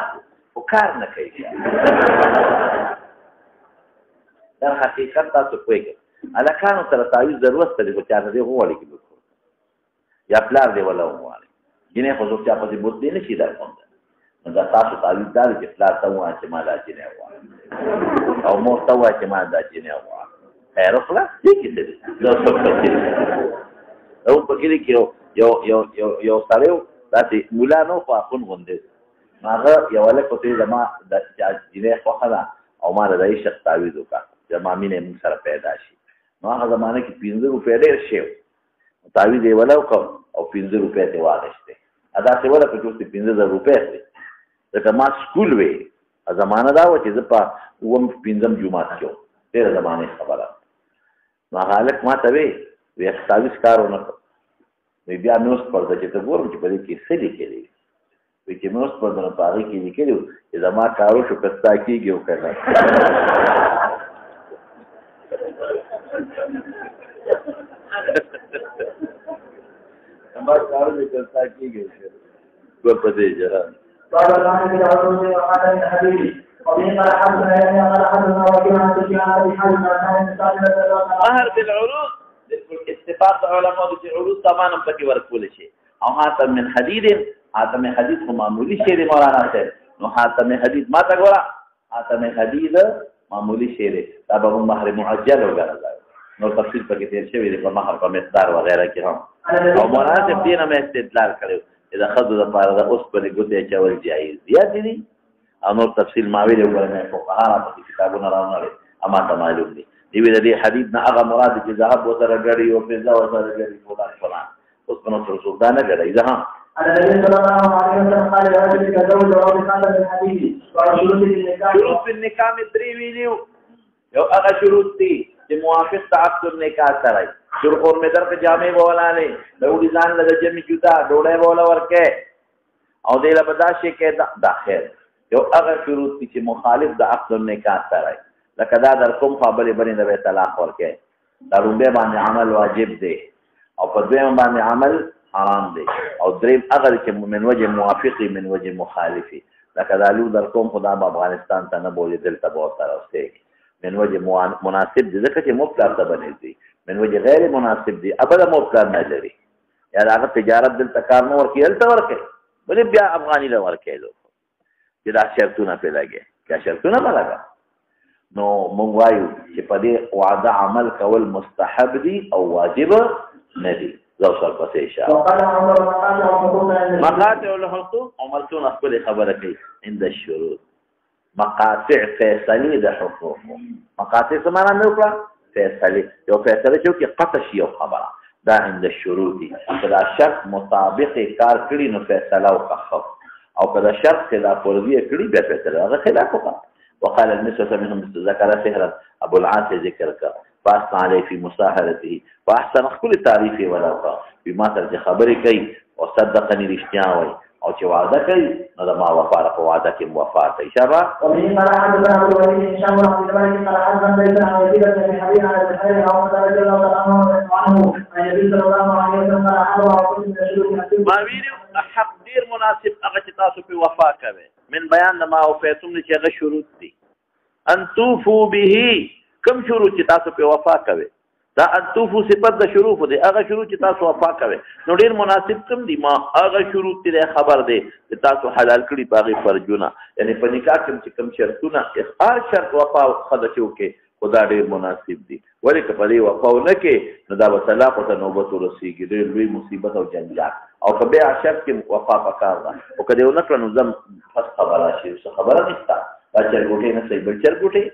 Speaker 1: خو کار نه کوي دا حقیقت تاسو پوهیږئ هلکانو سره تعویض ضرورت لري خو چاته دې وغواړي کې یا پلار دې ولا وغواړي جنې خو څوک چا پسې بوت دی نه شي درکولی نو دا تاسو تعویض دا دی چې پلار ته ووایه چې ما دا جنې وغواړم او مور ته ووایه چې ما دا جنې وغواړم خیر وکړه دې کې څه دي دا څوک پکې او په کلي کې یو سړی و داسې مولا نه و خو اخون غوندې نو هغه یو هلک ورته زما د جنۍ خوښه ده او ما د عشق تعویض وکړه زما مینه یې موږ سره پیدا شي نو هغه زمانه کې 15 روپۍ ډېر شی و تعویض یې وله وکړ او 15 روپۍ ته واغېستې داسې وله کړه چې اوس 15,000 روپۍ اخلي ځکه ما سکول وې زمانه دا وه چې زه په 5 جومات کې وم ډېره زمانې خبره نو هغه هلک ما ته وې تعویض کار ونه کړ وی بیا مې اوس پرده چې ته ګورم چې په دې کې څه لیکلي وی چې مې اوس پرده نو په هغې کې لیکلي وو چې زما کار وشو که ستا کېږي او که نه زما کار وشو که ستا کېږي او که نه ګور په دې جهان مهر بالعروض اتفاق علماء د عروض تمام پکې ورکول شي او حاتم من حدید حاتم حدید خو معمولی شی دی مولانا صاحب نو حاتم حدید ما ته ګوره حاتم حدید معمولی شی دی دا به مهر معجل وګڼل نو تفصیل پکې تیر شوی دی په مهر په مقدار وغیرہ کې هم او مولانا صاحب دې نه مې استدلال کړو اذا خذو د پاره د اوس په ګوتې چول جایز زیات دي او نور تفصیل ما ویلو ورنه فقها په کتابونو راوړل اما ته معلوم دي دی دې حدیث نه هغه مراد چې ذهب وسره غړي او فضه وسره غړي فلان اوس په نو رسول دا نه غړي ځه
Speaker 2: النبي صلى الله عليه وسلم قال لرجل تزوج وهو بخاتم الحديد
Speaker 1: شروط النکاح درې ویلو یو هغه شروط دي چې موافق تعقد النکاح سره شروع اور مدر په جامع بولاله دوی ځان له جمع جدا ډوړې بولا ورکه او دې له بداشه کې داخل یو هغه شروط دي چې مخالف د عقد النکاح سره لکه دا در کوم فابلې باندې د طلاق ورکه دا رومبه باندې عمل واجب دی او په دویم باندې عمل حرام دی او دریم هغه چې من وجه موافقي من وجه مخالفي لکه دا لو در کوم خدا افغانستان ته نه بولې دلته به سره اوسه من وجه مناسب دي ځکه چې مفلر ته بنې دي من وجه غیر مناسب دي ابدا مفلر نه لري یا هغه تجارت دلته کار نه ورکې دلته ورکې بلې بیا افغاني له ورکې لو چې دا شرطونه په لګي کیا شرطونه په لګا نو مونږ وایو چې په دې وعده عمل کول مستحب دي او واجب نه دي زو سر پسې اشاره مقاطع الحقوق عملتون خپل خبره کوي عند الشروط مقاطع فیصله د حقوق مقاطع څه معنی نه وکړه فیصله یو فیصله چې قطع شي یو خبره دا عند الشروط دا شرط مطابق کار کړي نو فیصله او خف او کله شرط خلاف ورزي کړي به فیصله هغه خلاف وکړه وقال النسوة منهم ذكر سهرا أبو العاص ذكرك فأثنى عليه في مساهرته فأحسن كل تعريفه ولا بما ترجع خبري كي وصدقني الاشتياوي أو شي وعده كي هذا ما وفارق وعدك موفاة شابا
Speaker 2: ومن قال حدثنا أبو الوليد إن شاء الله في ذلك قال حدثنا ليس عن يزيد بن حبيب على البخاري أو رضي الله عنه عن النبي صلى الله عليه وسلم قال حرم وكل من الشروط
Speaker 1: ما ویلو حق ډیر مناسب هغه چې تاسو په وفا کوي من بیان ما او فیتم چې هغه شروط دي ان توفوا به کوم شروط چې تاسو په وفا کوي دا ان توفوا صفت د شروط دي هغه شروط چې تاسو وفا کوي نو ډیر مناسب کوم دي ما هغه شروط دي خبر دي چې تاسو حلال کړي باغی فرجونه یعنی په نکاح کې کوم شرطونه هر شرط وفا خدای چوکي خدا ډیر مناسب دي ولې کپلې وفا نه کې نو دا وصلاح ته نوبت ورسیږي ډیر لوی مصیبت او جنجال او کبه عشق کې وفا پکار ده او کله یو نکړو زم پس خبره شي خبره نشته دا چرګوټي نه صحیح بل چرګوټي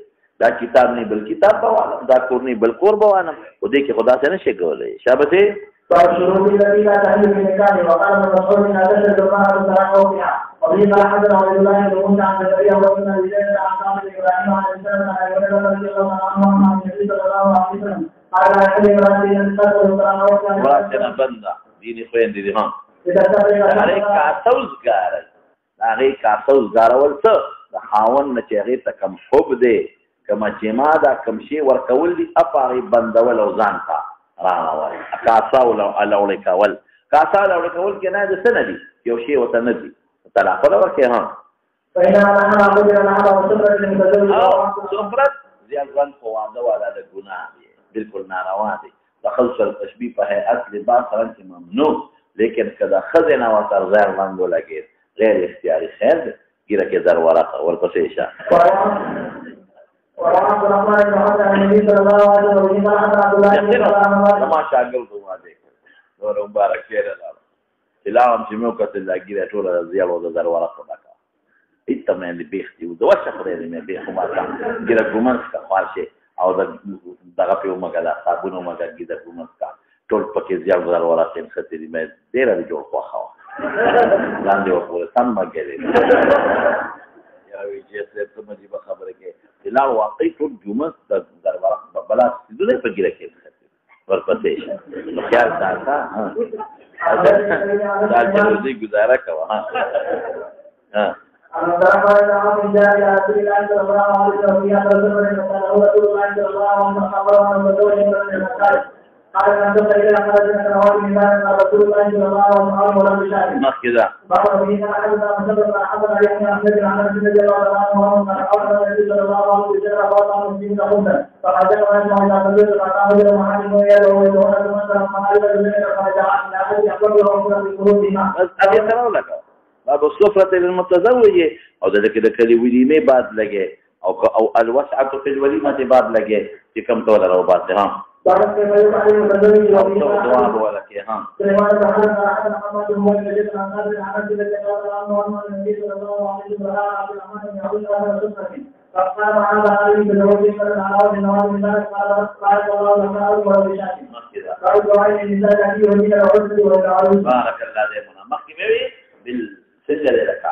Speaker 1: دا کتاب نه بل کتاب بوالم دا کور نه بل کور بوالم او دې کې خدا څنګه شي کولای شابته
Speaker 2: فشروط الذي لا تحل في النكاح وقال من رسول من هذا الدكان والسلام وفيها وفي قال حدثنا عبد الله بن موسى عن زكريا وابن ابي زيد عن عاصم بن ابراهيم عن السلام عن ابي هريره رضي الله عنه عن النبي صلى الله عليه وسلم قال لا يحل امرأة ان تقتل والسلام وفيها
Speaker 1: مراتنا بنده ديني خوين دي ها هغه کاسوز ګارل هغه کاسوز ګارول څه د خاون نه چې هغه ته کم حب دی کما چې ما دا کم شي ورکول دي اپاره بندول او ځان کا راوړل کاسا ولول کول کاسا ولول کول کې نه د سن دي یو شی وته نه دي طلاق ورکه ها صفرت زیات ځوان خو واده والا د ګناه دی بالکل ناروا دی د خلص التشبیه په هیئت لباس سره ممنوع لیکن کدا خزنه و تر غیر باندې لګي غیر اختیاري خیر دی ګیره کې در ورقه ورپسې شه
Speaker 2: وعبد الرحمن بن عوف عن النبي صلى الله عليه وسلم قال عبد الله بن عمر
Speaker 1: ما شاګل دوه دې نور مبارک شه سلام چې مو کتل لاګیره ټول زیاو د در ورقه وکړه ایته مې دې بيختي او دوه شخره دې به خو ما ګیره ګومنس کا خاصه او دغه په مګلا صابونو مګا ګیره ګومنس کا ټول پکې زیاو در ورقه ختې دې مې ډېر جوړ خو لاندې ورپورې سم مګلې یاوي چې څه ته مې په خبره کې دلال واقعي ټول جمعه د دربار بلا دې په ګیره کې ورپسې نو خیال ساته دا چې دې گزاره کوه ها
Speaker 2: أنا ترى من جاء إلى رسول الله صلى الله عليه وسلم في هذا الزمن فقال رسول الله صلى الله عليه وسلم قال من دخل إلى خرجنا سنوات من ذلك رسول الله صلى الله عليه وسلم ولم يشاهد.
Speaker 1: ما كذا.
Speaker 2: بعض الذين أحدثنا مسبب حصل عليهم أحمد بن عمر بن جلال الله عنه قال قال النبي صلى الله عليه وسلم قال المسلمين خمسة فخرجنا ونحن إلى سبيل فقام إلى محارم ويده ويدعون بمسلم فقال الذين فرجع إلى أحد يقول لهم في قلوبهم.
Speaker 1: أبي ترى لك. باب السفرة للمتزوج او دغه د کلی ولیمه بعد لګي او الوسعه في الوليمه بعد لګي چې کوم ټول راو باسه ها
Speaker 2: بارك الله عليه وسلم
Speaker 1: دعا ولك ها
Speaker 2: سليمان بن محمد محمد هو الذي كان عن عبد الله بن النبي صلى الله عليه وسلم عبد الرحمن بن عبد الله بن سفرة فقال هذا علي بن ربيع بن عوف بن عوف بن قال الله تعالى وبشاكر قال دعاء لله الذي ولي العسر والعروس
Speaker 1: بارك الله علينا مخكمه بالسجل لك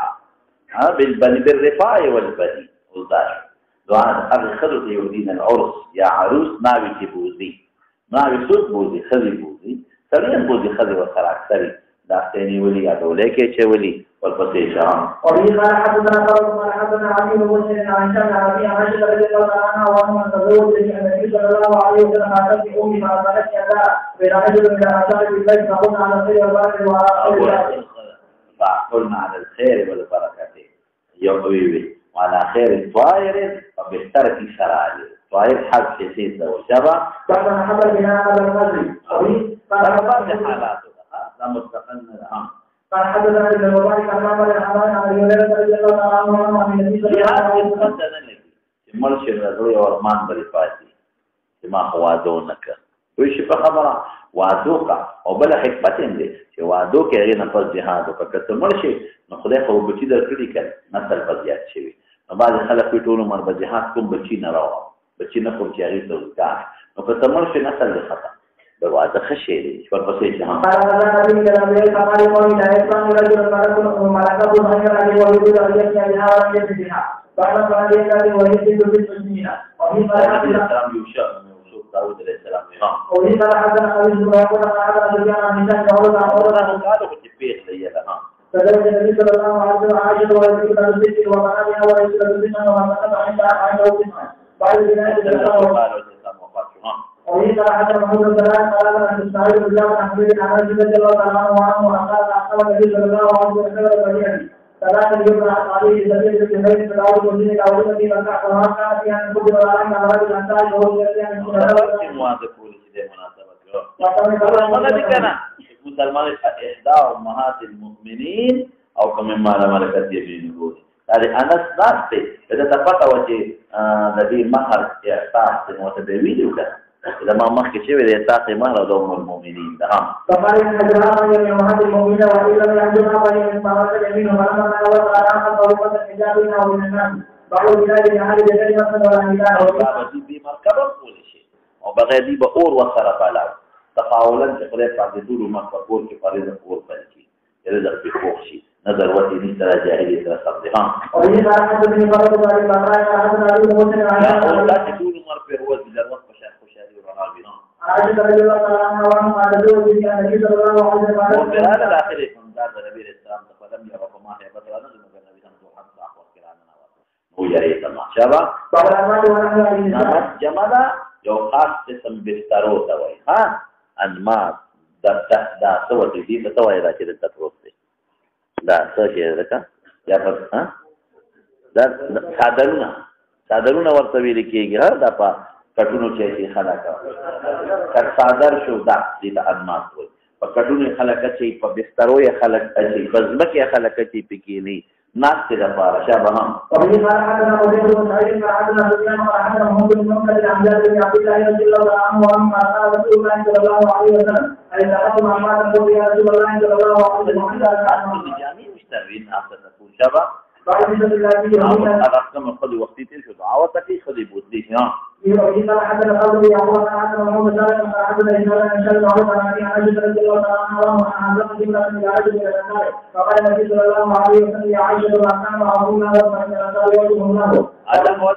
Speaker 1: بالبني بالرفاع والبني والدار دعاء الخلق يودين العرس يا عروس ناوي تبوزي ناوي صوت بوزي خذي بوزي سريان بوزي خذي وخراك سري داختيني ولي أدوليك يتشولي والبسيشان
Speaker 2: وفي قال حدثنا قال حدثنا علي بن مسلم عن شام عن عائشة رضي الله عنها وعنها تزوج النبي صلى الله عليه وسلم على نفس أمي مع ذلك يدا برجل من الأنصار في البيت فقلنا على خير البركة وعلى
Speaker 1: فقلنا على الخير والبركة يومي وعلى خير طائر وبالترك شرائع طائر حق حسيس وشبع
Speaker 2: بعد محمد بن هذا المسجد
Speaker 1: حالاته لا مستقلنا الأمر
Speaker 2: قال حدثنا ابن المبارك عن عمر بن حرام عن ابي هريره رضي الله عنه عن النبي صلى الله عليه وسلم
Speaker 1: مرشد رضي ورمان بالفاتي ما هو وادونك وش خبره وادوك او بل حکمت دې چې وادو کې هغه نفس جهاد او کته مرشي نو خدای خو بچی درکړي کړي نسل فزیات شي نو بعد خلک په ټولو مر به جهاد کوم بچی نه راو بچی نه کوم چې هغه توګه نو کته مرشي نسل دې خطا د واده خشي دي په پسې جهاد
Speaker 2: قال الله نبی کرام دې کمال کوي دا اسلام رجل ملکو ملکه په باندې راځي او دې راځي چې جهاد دې جهاد بعد باندې راځي او دې دې مسلمانین او دې
Speaker 1: اسلام یو شاء داود عليه السلام
Speaker 2: وفي قال حدثنا ابي زهير قال حدثنا سفيان عن هشام قال
Speaker 1: قالوا في البيت ليلا ها
Speaker 2: فزوج النبي صلى الله عليه وسلم عائشه ورسول الله الذكر وبناتها ورسول الله وما عنده وسمع بعد ذلك وفي قال حدثنا محمود بن سلام قال عن اسماعيل بن جعفر عن حبيب عن رجل رضي الله عنه وقال اخبر النبي صلى الله عليه وسلم بديعا ثلاثة يوم عليه سبيل الجبال في الأرض والدين الأول الذي مكة وما كان فيها من كتب العالم على رجل أنتاج وهو يأتي من
Speaker 1: مسلمان إحدى أمهات المؤمنين أو كمما ملكت يمينه هذه أنس ناسته إذا تفقه وجه الذي مهر إحساس متداويل وكذا إذا ما مخي شيء إذا يتاقي مهر دوم المؤمنين نعم
Speaker 2: فقال إن أجرها من أمهات المؤمنين وإن لم يعجبها من مهرات اليمين ولما نالت أراها طريقة حجابنا ومن الناس بعض البلاد لأهل كلمة ولا نكاح
Speaker 1: وبعد دي مركبة كل شيء وبغير دي بأور وصرف على تقاولا تقريب بعد دول ما تقول كفاريزة أور بلكي يرزق في فوقشي نظر وتي نسلا جاهلية رصدها
Speaker 2: وإن قال حدثني فرد ذلك فقال حدثنا أبي مسلم عن
Speaker 1: لا تقول مر في روز بجروة خشاري ورهابنا
Speaker 2: عائشة رضي الله عنها وعنها قال زوجي كان النبي صلى الله عليه وسلم
Speaker 1: وقال الآخر من دار النبي الإسلام فلم يرى فما هي بدلا نزل من النبي صلى الله عليه وسلم وكرانا هو جريت ما شابه
Speaker 2: بعد ما ونحن
Speaker 1: جمالا جو خاص قسم بسترو توي ها انماط دا سوت دي توي دا چې د تروسته دا څه کې ده یا پر ها دا صادرونه ورته ویل کېږي دا په کټونو چې خلک کټ صادر شو دا د انماس وي په کټونو خلک چې په بسترو یې خلک چې په ځمکه یې خلک چې پکې نه ناس ته لپاره شابه هم
Speaker 2: وفي قال حدثنا ابو بكر بن سعيد قال حدثنا سفيان قال حدثنا محمد بن منكر عن جابر بن عبد الله رضي الله عنه قال رسول الله صلى الله عليه وسلم اذا دخلتم عمارة قل يا رسول الله صلى الله عليه وسلم
Speaker 1: جامع مشترين اخذ تكون شبه
Speaker 2: بعد ذلك الله
Speaker 1: اقسم خذ وقتي تلشو دعوتك خذ بودي ها
Speaker 2: وفي قال حدثنا قلبي يعقوب عن حدثنا محمد سالم قال حدثنا هشام بن شل معروف عن ابي عائشة رضي الله عنها عن زوج جملة من عائشة بن الانصار فقال النبي صلى الله عليه وسلم يا عائشة ما كان معروفنا ومن الانصار يوم الله
Speaker 1: هذا هو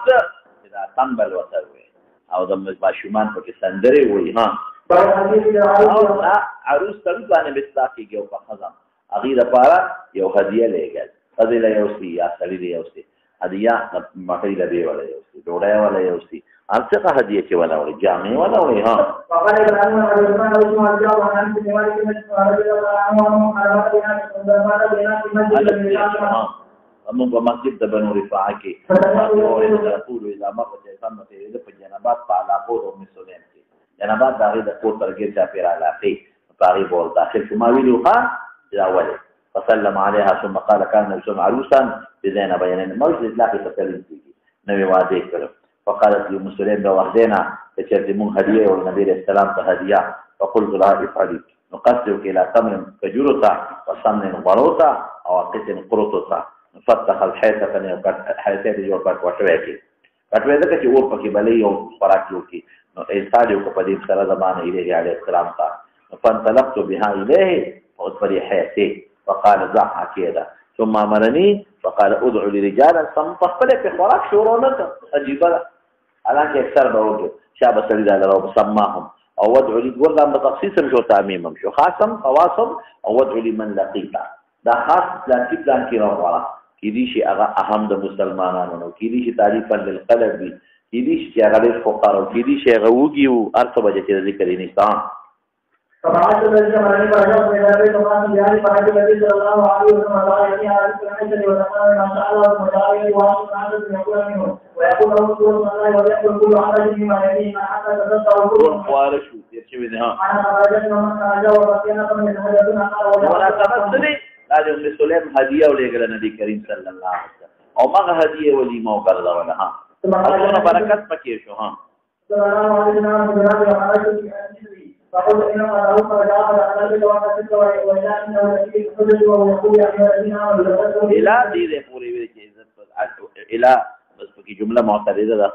Speaker 1: اذا تنبل وتروي او د ماشومان په سندري وي ها او عروس تل باندې بستاکي یو په خزم اغي د پاره یو هدیه لګل فضل یوسي یا سړي یوسي هدیه مخې لبي ولا یوسي ډوډۍ ولا یوسي ارڅه هدیه کې ولا ولا جامع ولا وي ها
Speaker 2: فقال ابراهيم رضي الله عنه عن ابن مالك بن رضي الله عنه قال
Speaker 1: امون په مسجد د بنو رفاعه کې يقول اذا مرت ثمت اذا في جنبات علاقه ام سليم کې جنبات دغه د کور ترګه چا پیر علاقه طاري بول داخل شما ویلو ها الاول فسلم عليها ثم قال كان يسمع عروسا بزينب بيننا موجود لا في تكلم فيه نبي واضح کړ فقالت ام سليم لو وحدنا چې مون هديه او نبی رسول الله ته هديه فقلت لها افعلي نقصدك الى تمر كجرتا وسمن غروتا او قطن قرطتا فتح الحيطه الحيطه جو پر کوټوي کې کوټوي دغه چې اور پکې بلې یو خوراک یو کې نو ایثار یو په دې سره زمانه الیه علیه السلام تا فانطلقت بها الیه او پر حياته فقال ضع كذا ثم امرني فقال ادعو لرجالا فانطلق في خوراک شورونت عجيبه الان اکثر به شاب سړي دا لرو سماهم او ادعو لي وردا بتخصيص شو تعميم شو خاصم خواصم او ادعو لمن لقيت دا خاص ذاتي پلان کې راوړه کې دي شي هغه اهم د مسلمانانو کې دي شي تعریفا للقلب کې دي شي هغه د فقراو کې دي شي هغه وګیو ارڅ بجې چې ذکر یې نشته
Speaker 2: فبعث الذين من بعدهم الى بيت الله يعني بعد النبي صلى الله عليه وسلم قال يا رسول الله وتقال ما شاء الله وتعالى وعلى يقول منه ويقول رسول الله ويقول كل عمل بما يليه ما حتى تذكر كل
Speaker 1: خوارش يرشي ها
Speaker 2: انا رجعنا من رجع وبقينا من هدفنا
Speaker 1: ولا تمثلي لازم ام سليم هديه ولګل نبی کریم صلی الله علیه وسلم او ما هديه ولیمه وکړه ولا ها څنګه برکت پکې شو ها
Speaker 2: صلی الله علیه وسلم فقلت انما له فرجاء على ذلك وقت وإلى انه الذي يخرج ويقول يا ايها الذين امنوا
Speaker 1: الى دې پوری وی چې عزت الى بس کی جمله معترضه ده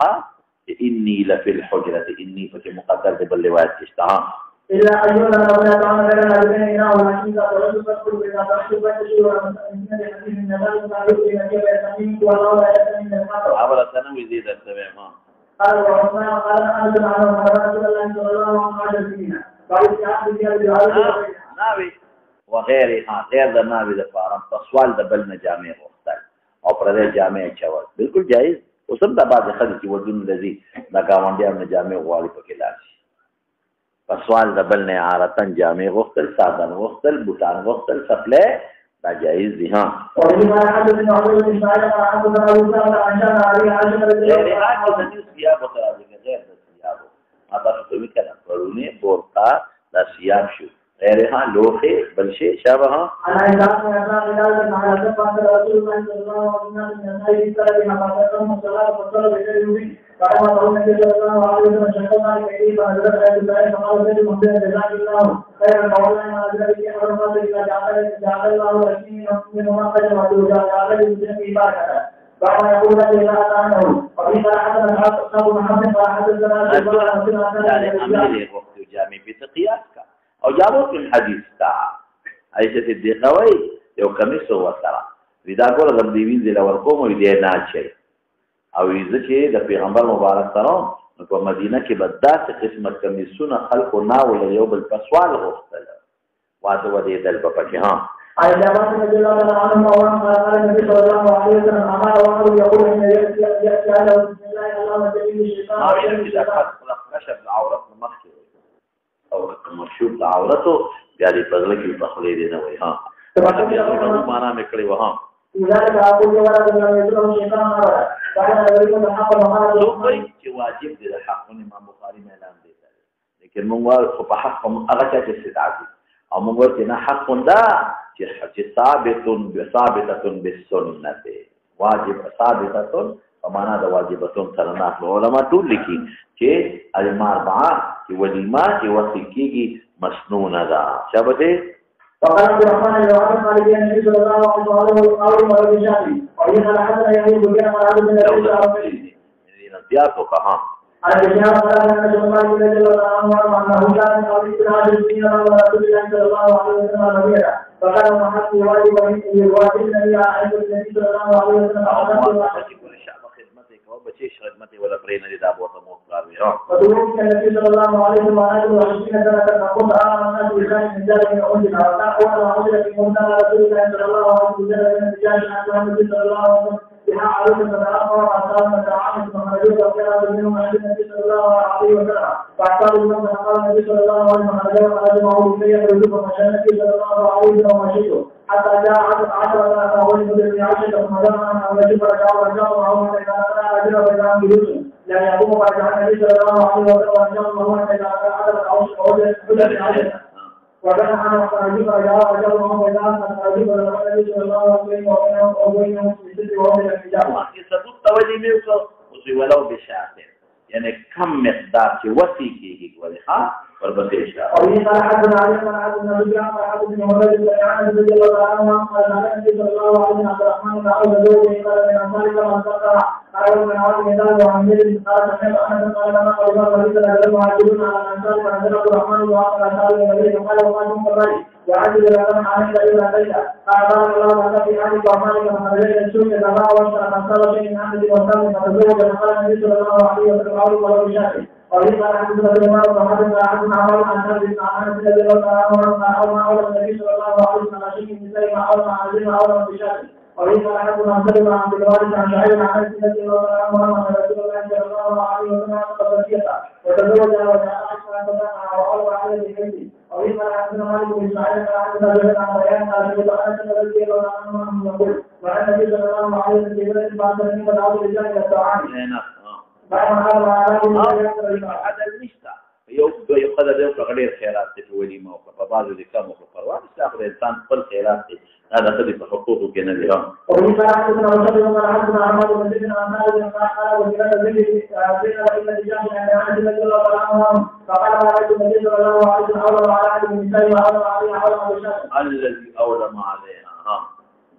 Speaker 1: اني لفي الحجره اني فك مقدر ده بالروايات اشتها
Speaker 2: الا ايها الذين امنوا لنا بيننا ولكن تقولوا فقل بما تحسبوا تشيروا من الحديث من ذلك ما يؤتي من يتمين والله لا يتمين المطر
Speaker 1: عبر تنوي زيد التمام
Speaker 2: قال وعثمان قال أنزل على رسول الله صلى الله عليه وسلم قال استعاذ بالله
Speaker 1: ناوي وغيرها غير د ناوي د فارم سوال د بل نه جامع وختل او پر دې جامع چول بالکل جایز اوسم د بعض خلک چې ودون لذي دا گاونډیان نه جامع غواړي پکې لاشي سوال د بل نه عارتن جامع وختل سادن وختل بوتان وختل سپله دا جائز دي ها
Speaker 2: وبما حدث من عمر بن اسماعيل قال حدثنا ابو سعد عن شان علي عائشة رضي الله عنها
Speaker 1: غير هذا الثياب غير الثياب هذا سوي كلام وروني بورقا دا ثياب شو غيرها لوخه بل شيء شابه
Speaker 2: انا اذا على ذلك رسول الله صلى الله عليه وسلم النبي صلى الله عليه وسلم فصلى بالليل فقام النبي صلى الله عليه وسلم شكرا كيف حضرت رسول الله فقال له من جزاك الله خير مولانا الذي امرنا الى جعل الله رحيم من ما قدم وجعل في بركه فما يقول اذا اتانه وفي صراحه الحق ابو محمد وحدثنا
Speaker 1: يعني عمل وقت جامع بتقياس او جابوا في الحديث تاع عائشة صدیقه وای یو کمیس وسره ودا ګور د دې وینځ لور کوم دې نه چي او ځکه د پیغمبر مبارک سره په مدینه کې بداسه قسمه کمیسونه خلکو ناول یو بل پسوال غوښتل واده ودې دل په پکې ها
Speaker 2: ايضا رضي الله عنه قال النبي صلى الله عليه وسلم امر وامر يقول ان ياتي على بسم الله اللهم جل الشيطان
Speaker 1: كشف العورات مخكي او مشوب عورته بیا دې پزله کې په خلې دي نه وای ها معنا مې کړی و ها
Speaker 2: لذلك أقول ولا يدرهم الشيطان أبدا فأنا أريد الحق وما
Speaker 1: لو چې واجب دي د حق امام بخاري اعلان دی لیکن موږ خو په حق هغه چې استدعاء او موږ چې نه حق دا چې ثابته بالسنه واجب ثابته فمانا د واجبتون سره نه علماء ټول لیکي چې علما اربعه چې ولیما چې وصل کیږي مسنونه ده شابه.
Speaker 2: فقال عبد الرحمن بن عوف قال النبي صلى الله عليه وسلم قال ما بالشافعي وإن حتى يهود بين مراد من النبي صلى الله عليه وسلم
Speaker 1: بیا تو کہا
Speaker 2: على الجماعة قال أن الله رضي الله عنه أنه كان قبل إسلام الدين ورسول الله صلى الله عليه وسلم نبيا فقال محمد واجب النبي عليه صلى الله عليه وسلم
Speaker 1: بچی خدمت ولا پرې نه دا بوته مو کار وی
Speaker 2: او النبي صلى الله عليه وسلم سنه نقول الناس بخير من ذلك أولنا ولا أولنا في مولى رسول الله صلى الله عليه وسلم بجاش عن النبي صلى الله عليه وسلم بها عليه السلام وعلى تعالى محمد وكان منهم النبي صلى الله عليه وسلم فقال لهم قال النبي صلى الله عليه وسلم على ما في يرجو مشان صلى الله عليه وسلم حتى جاء عشرة أول بدر عشرة رمضان أو رجب رجع وهو إذا كان رجل وإذا بيوسف لا يقوم بعد النبي صلى الله عليه وسلم وهو إذا كان عدد أو بدر عشرة وكان عن رجب رجع وهو إذا كان رجب النبي صلى الله عليه وسلم وبينهم في ست وهو الحجاب.
Speaker 1: يثبت توجيه ميوسف ولو بشاطر يعني كم مقدار في وثيقه ولها والبسيطة.
Speaker 2: وإن قال حدثنا علي بن عبد النبي قال حدثنا محمد بن عن رضي الله عنه قال النبي صلى الله عليه وسلم عبد الرحمن بن عوف زوجه قال من أنصار كما ذكر قال من عوف ميدان وعمير قال سمعت أنس قال لما قال الله عليه وسلم المهاجرون على الأنصار فنزل عبد الرحمن وعوف الأنصار النبي قال وما كنت الرجل وعجل لكم عليك إلا بيتا قال الله تعالى في حديث وعمالك من رجل السوء كما وشر الأنصار شيء من عمد وسلم فتزوج فقال النبي صلى الله عليه وسلم قال ولو بشاكل وإن قال حدثنا سليمان وحدثنا عبد العمر عن نبي بن عمر رضي الله عنه أو ما أولى النبي صلى الله عليه وسلم شيء من نساء ما أولى مع الذين أولى بشاكل وإن قال حدثنا سلم عن عبد الوارث عن شعيب عن نبي رضي الله عنه أن رسول الله صلى الله عليه وسلم قد وتزوج وجاء وأولى على بيته وإن قال حدثنا مالك بن سعيد عن عبد عن بيان قال رضي الله عنه يقول وعن النبي صلى الله عليه وسلم بعد أن يدعو الرجال إلى الطعام
Speaker 1: هذا المشتى يقدر يوقع غير خيرات تقولي ما وقع بعض الكلام وقع فروان استأخذ الإنسان كل خيرات هذا تدي حقوقه كنذيران.
Speaker 2: ومن بعد أن رسول الله عبدنا عماد بن سيدنا عماد بن قال وكان ذلك بين الرجال أن عبد الله عنهم فقال ما رأيت النبي صلى الله عليه وسلم أولى على عبد النساء وأولى عليها أولى بالشمس.
Speaker 1: الذي أولى ما عليها.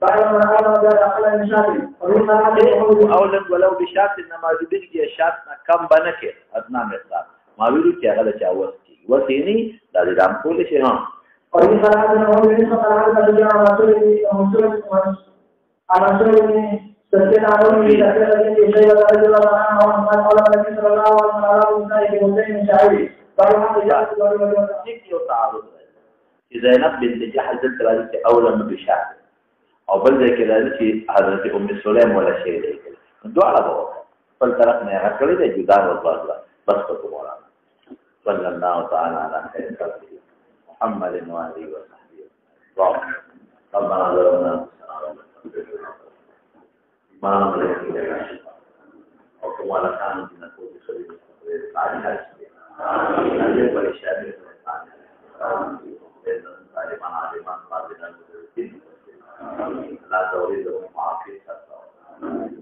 Speaker 2: بعدما أولى قال الشافعي ومن
Speaker 1: أولى ولو بشرط إنما يدرك الشرط كم بنك أدنى مقدار ما بيقول كي هذا شيء وسيني لا يدام كل شيء هم.
Speaker 2: وإن قال أن أولى فقال هذا الرجال رسول سكت عنه في ذكر الذي شيء رضي الله عنه وقال قال النبي صلى الله عليه وسلم على النساء شعيب فلما جاءت
Speaker 1: تعارض إذا زينب بنت جحش ذكر أولى من بشرط او بل ځای کې راځي چې حضرت ام سلیم ولا شی دی دواړه وو بل طرف نه راکړي دی جدا ورغلا بس په کومه صلی الله تعالی علی خیر خلق محمد و علی و صحبه ربنا ظلمنا ما نملك او کومه لکان چې نقول شي تعالی هغه په اشاره لا تريد معافية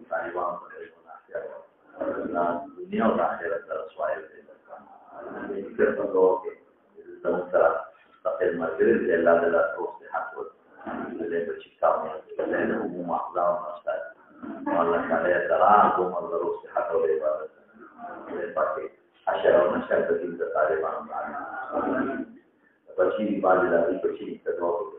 Speaker 1: طالبان الدنيا والآخرة رسوائل كيف تقول المسألة تقل مرجل لله لا توصي حقه لله بشكاوي لأنه مو محضر ونستاذ والله كان يتراء قوم الضروس حقه لعبادة للباقي عشر ونشر بدين طالبان بشيء بعد ذلك بشيء تدوق